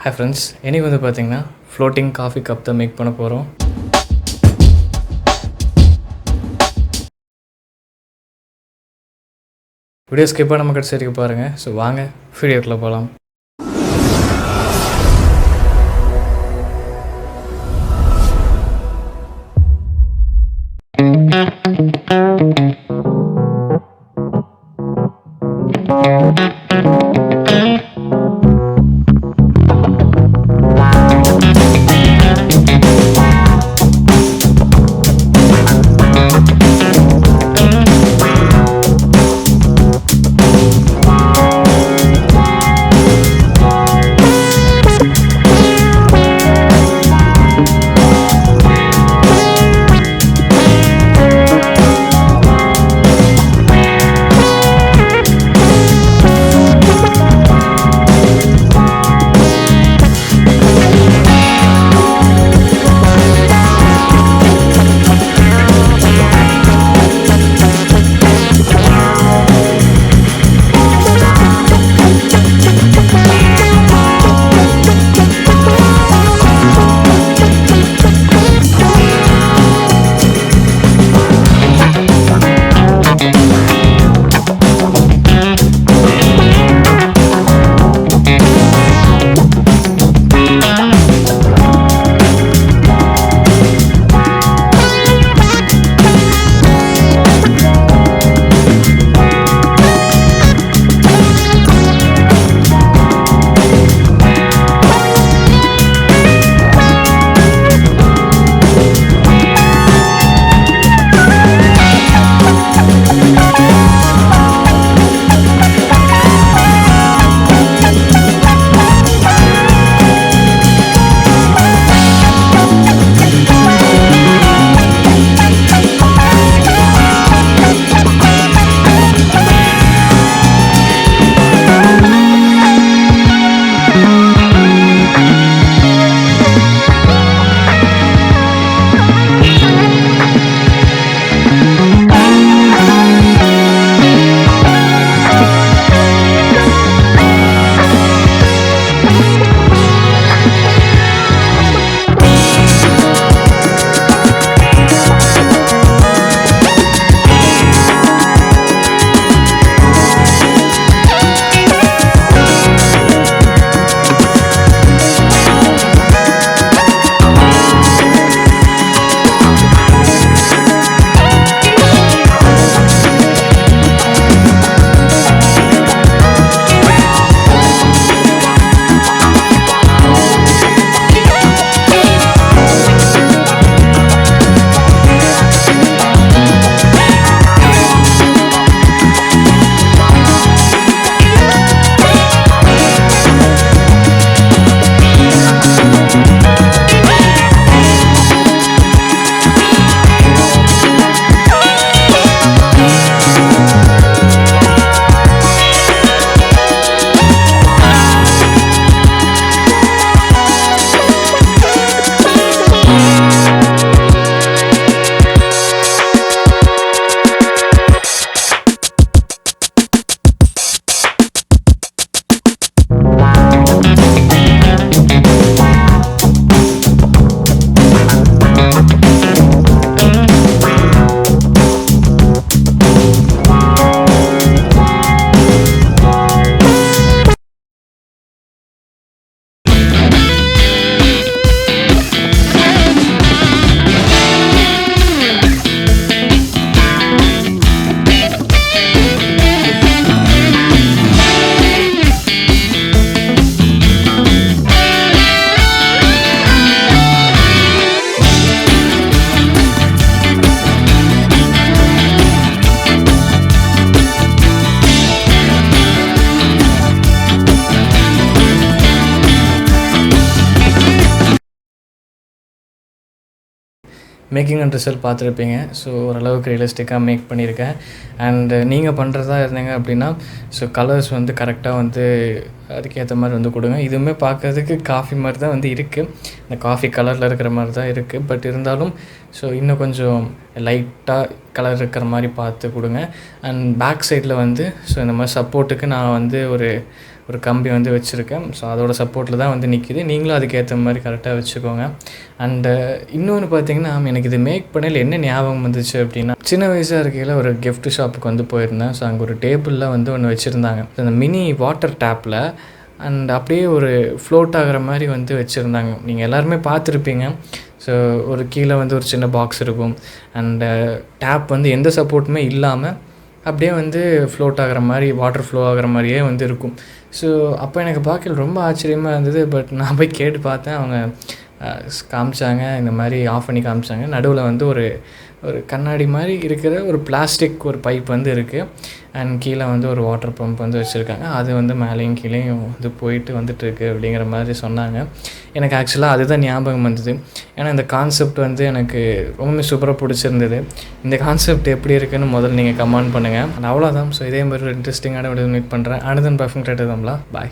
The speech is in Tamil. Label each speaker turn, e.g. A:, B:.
A: ஹாய் ஃப்ரெண்ட்ஸ், இன்றைக்கி வந்து பார்த்திங்கன்னா ஃப்ளோட்டிங் காஃபி கப் தான் மேக் பண்ண போகிறோம். வீடியோ ஸ்கிப் பண்ணாமல் கடைசி வரைக்கும் பாருங்கள். ஸோ வாங்க வீடியோக்குள்ளே போகலாம். மேக்கிங் அண்ட் ரிசல்ட் பார்த்துருப்பீங்க. ஸோ ஓரளவுக்கு ரியலிஸ்டிக்காக மேக் பண்ணியிருக்கேன். அண்டு நீங்கள் பண்ணுறதா இருந்தீங்க அப்படின்னா ஸோ கலர்ஸ் வந்து கரெக்டாக வந்து அதுக்கேற்ற மாதிரி வந்து கொடுங்க. இதுவுமே பார்க்குறதுக்கு காஃபி மாதிரி தான் வந்து இருக்குது, இந்த காஃபி கலரில் இருக்கிற மாதிரி தான் இருக்குது. பட் இருந்தாலும் ஸோ இன்னும் கொஞ்சம் லைட்டாக கலர் இருக்கிற மாதிரி பார்த்து கொடுங்க. அண்ட் பேக் சைடில் வந்து ஸோ இந்த மாதிரி சப்போர்ட்டுக்கு நான் வந்து ஒரு ஒரு கம்பி வந்து வச்சுருக்கேன். ஸோ அதோட சப்போர்ட்டில் தான் வந்து நிற்கிது. நீங்களும் அதுக்கேற்ற மாதிரி கரெக்டாக வச்சுக்கோங்க. அண்டு இன்னொன்று பார்த்தீங்கன்னா, எனக்கு இது மேக் பண்ணல என்ன ஞாபகம் வந்துச்சு அப்படின்னா, சின்ன வயசாக இருக்கையில் ஒரு கிஃப்ட் ஷாப்புக்கு வந்து போயிருந்தேன். ஸோ அங்கே ஒரு டேபிளில் வந்து ஒன்று வச்சுருந்தாங்க. அந்த மினி வாட்டர் டேப்பில் அண்ட் அப்படியே ஒரு ஃப்ளோட் ஆகிற மாதிரி வந்து வச்சுருந்தாங்க. நீங்கள் எல்லாருமே பார்த்துருப்பீங்க. ஸோ ஒரு கீழே வந்து ஒரு சின்ன பாக்ஸ் இருக்கும். அண்டு டேப் வந்து எந்த சப்போர்ட்டுமே இல்லாமல் அப்படியே வந்து ஃப்ளோட் ஆகிற மாதிரி, வாட்டர் ஃப்ளோ ஆகிற மாதிரியே வந்து இருக்கும். ஸோ அப்போ எனக்கு பார்க்கல ரொம்ப ஆச்சரியமாக இருந்தது. பட் நான் போய் கேட்டு பார்த்தேன். அவங்க காமிச்சாங்க, இந்த மாதிரி ஆஃப் பண்ணி காமிச்சாங்க. நடுவில் வந்து ஒரு கண்ணாடி மாதிரி இருக்கிற ஒரு பிளாஸ்டிக் ஒரு பைப் வந்து இருக்குது. அண்ட் கீழே வந்து ஒரு வாட்டர் பம்ப் வந்து வச்சுருக்காங்க. அது வந்து மேலேயும் கீழேயும் வந்து போயிட்டு வந்துட்டுருக்கு அப்படிங்கிற மாதிரி சொன்னாங்க. எனக்கு ஆக்சுவலாக அதுதான் ஞாபகம் வந்தது. ஏன்னா இந்த கான்செப்ட் வந்து எனக்கு ரொம்பவே சூப்பராக பிடிச்சிருந்தது. இந்த கான்செப்ட் எப்படி இருக்குன்னு முதல்ல நீங்கள் கமெண்ட் பண்ணுங்கள். அண்ட் அவ்வளோதான். ஸோ இதே மாதிரி ஒரு இன்ட்ரெஸ்டிங்கான வீடியோ மீட் பண்ணுறேன். Another perfect writer தம்லா. பாய்.